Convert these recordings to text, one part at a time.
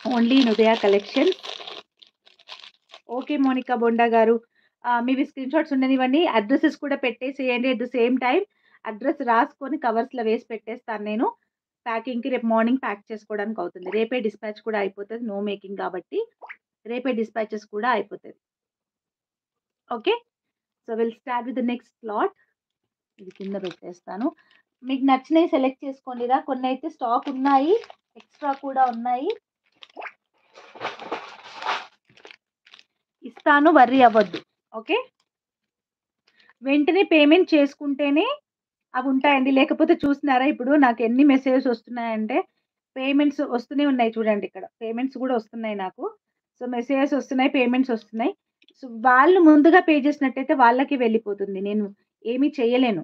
Only in Udaya collections. Okay Monika Bonda గారు. మీవి screen shots ఉండనివ్వండి. అడ్రెసెస్ కూడా పెట్టేసేయండి. At the same time address రాసుకొని కవర్స్‌లో వేసి పెట్టేస్తాను నేను. ప్యాకింగ్‌కి రేపు మార్నింగ్ ప్యాక్ చేసుకోవడానికి అవుతుంది. రేపే డిస్పాచ్ కూడా అయిపోతది. నో మేకింగ్ కాబట్టి రేపే డిస్పాచెస్ కూడా అయిపోతది. Okay. So, will start with the next lot. ఇది కింద పెట్టేస్తాను. మీకు నచ్చినయి సెలెక్ట్ చేసుకోండిరా. కొన్నైతే స్టాక్ ఉన్నాయి. ఎక్స్‌ట్రా కూడా ఉన్నాయి. ఇస్తాను, వర్రీ అవ్వద్దు. ఓకే. వెంటనే పేమెంట్ చేసుకుంటేనే అవుంటాయండి. లేకపోతే చూస్తున్నారా ఇప్పుడు నాకెన్ని మెసేజెస్ వస్తున్నాయంటే, పేమెంట్స్ వస్తూనే ఉన్నాయి చూడండి ఇక్కడ. పేమెంట్స్ గూడా వస్తున్నాయి నాకు. సో, మెసేజెస్ వస్తున్నాయి, పేమెంట్స్ వస్తున్నాయి. సో, వాళ్ళు ముందుగా పే చేసినట్టయితే వాళ్ళకి వెళ్ళిపోతుంది. నేను ఏమి చేయలేను.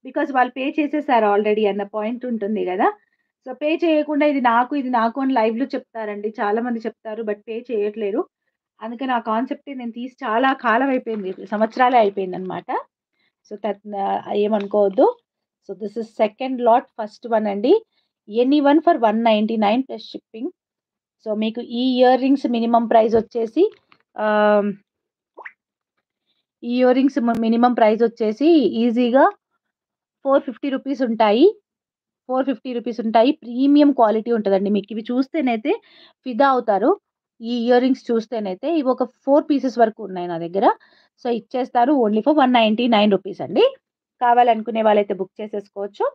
బికాజ్ వాళ్ళు పే చేసేసారు ఆల్రెడీ అన్న పాయింట్ ఉంటుంది గదా! సో, పే చేయకుండా ఇది నాకు అని లైవ్‌లో చెప్తారండి. చాలా మంది చెప్తారు. బట్ పే చేయట్లేరు. అందుకని ఆ కాన్సెప్టే నేను తీసి చాలా కాలం అయిపోయింది. సంవత్సరాలే అయిపోయిందనమాట. సో, ఏమనుకోవద్దు. So, this is second lot. First one అండి. Any one for 199 plus shipping. So, మీకు ఈ ఇయర్ రింగ్స్ మినిమమ్ ప్రైస్ వచ్చేసి ఆహ్, ఈ ఇయర్ రింగ్స్ మినిమమ్ ప్రైస్ వచ్చేసి ఈజీగా రూ. 450 ఉంటాయి. రూ. 450 ఉంటాయి. ప్రీమియం క్వాలిటీ ఉంటదండి. మీకివి చూస్తేనైతే ఫిదా అవుతారు. ఈ ఇయర్ రింగ్స్ చూస్తేనైతే ఇవి ఒక 4 పీసెస్ వరకు ఉన్నాయి నా దగ్గర. సో, ఇచ్చేస్తారు ఓన్లీ ఫర్ రూ. 199 అండి. కావాలనుకునే వాళ్ళైతే బుక్ చేసేసుకోవచ్చు.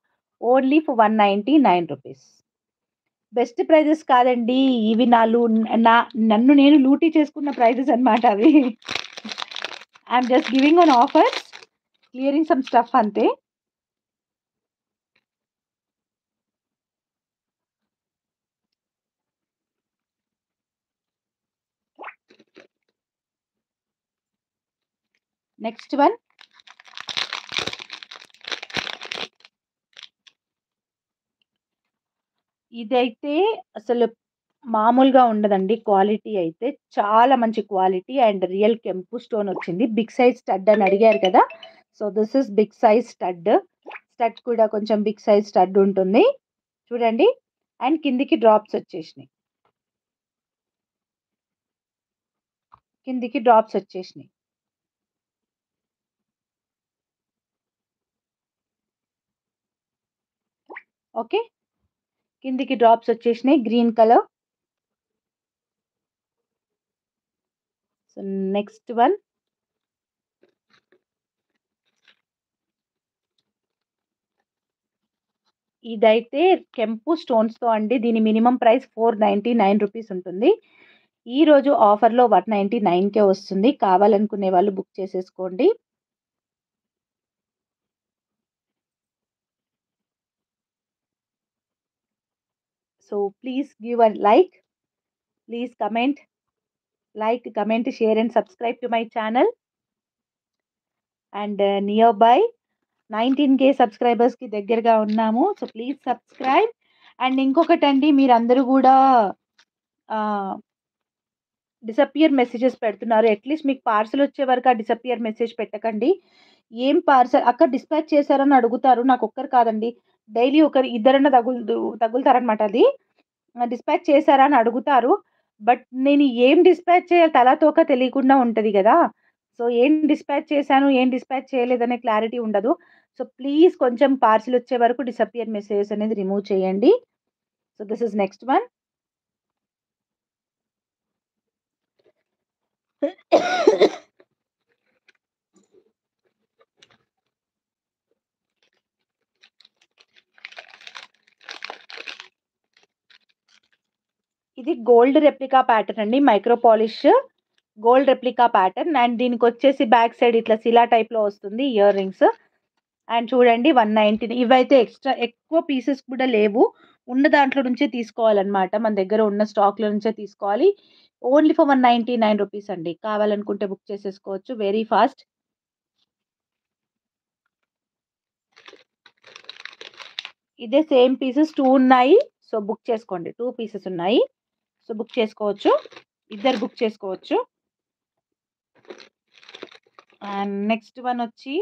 ఓన్లీ ఫర్ రూ. 199. బెస్ట్ ప్రైజెస్ కాదండి. ఇవి నా నన్ను నేను లూటీ చేసుకున్న ప్రైజెస్ అన్నమాట అవి. I'm just giving on offers. Clearing some stuff అంతే. Next one. ఇదైతే అసలు మామూలుగా ఉండదండి. క్వాలిటీ అయితే చాలా మంచి క్వాలిటీ అండ్ రియల్ కెంపు స్టోన్ వచ్చింది. బిగ్ సైజ్ స్టడ్ అని అడిగారు కదా! So, this is big size stud. Stud కూడా కొంచెం బిగ్ సైజ్ స్టడ్ ఉంటుంది. చూడండి. అండ్ కిందికి డ్రాప్స్ వచ్చేసినాయి. కిందికి డ్రాప్స్ వచ్చేసినాయి. ఓకే. కిందికి డ్రాప్స్ వచ్చేసినాయి. Green colour. So, next one. ఇదైతే కెంపు స్టోన్స్‌తో అండి. దీని మినిమమ్ ప్రైస్ రూ. 499 ఉంటుంది. ఈరోజు ఆఫర్‌లో 199కే వస్తుంది. కావాలనుకునే వాళ్ళు బుక్ చేసేసుకోండి. So, please give a like. Please comment, like, comment, share and subscribe to my channel. And nearby 19K సబ్స్క్రైబర్స్‌కి దగ్గరగా ఉన్నాము. So, please subscribe. అండ్ ఇంకొకటండి, మీరందరూ గూడా ఆహ్, డిసపియర్ మెసేజెస్ పెడుతున్నారు. అట్‌లీస్ట్ మీకు పార్సెల్ వచ్చే వరకు ఆ డిసపియర్ మెసేజ్ పెట్టకండి. ఏం పార్సెల్ అక్క డిస్పాచ్ చేశారని అడుగుతారు. నాకొక్కరు కాదండి. డైలీ ఒకరు ఇద్దరన్నా తగులుతారనమాట అది. డిస్పాచ్ చేశారా అని అడుగుతారు. బట్ నేను ఏం డిస్పాచ్ చేయాలి తలా తోక తెలియకుండా ఉంటది గదా! సో, ఏం డిస్పాచ్ చేశాను, ఏం డిస్పాచ్ చేయలేదనే క్లారిటీ ఉండదు. సో, ప్లీజ్ కొంచెం పార్సెల్ వచ్చే వరకు డిసపియర్ మెసేజెస్ అనేది రిమూవ్ చేయండి. So, this is next one. ఇది గోల్డ్ రెప్లికా ప్యాటర్న్ అండి. Micro polish gold replica pattern and దీనికొచ్చేసి బ్యాక్ సైడ్ ఇట్లా శిలా టైప్‌లో వస్తుంది ఇయర్ రింగ్స్. అండ్ చూడండి 190 ఇవైతే ఎక్కువ పీసెస్ కూడా లేవు. ఉన్న దాంట్లో నుంచే తీసుకోవాలన్నమాట. మన దగ్గర ఉన్న స్టాక్‌లో నుంచే తీసుకోవాలి. ఓన్లీ ఫర్ రూ. 199 అండి. కావాలనుకుంటే బుక్ చేసేసుకోవచ్చు. Very fast. ఇదే సేమ్ పీసెస్ 2 ఉన్నాయి. సో, బుక్ చేసుకోండి. 2 పీసెస్ ఉన్నాయి. సో, బుక్ చేసుకోవచ్చు. ఇద్దరు బుక్ చేసుకోవచ్చు. అండ్ నెక్స్ట్ వన్ వచ్చి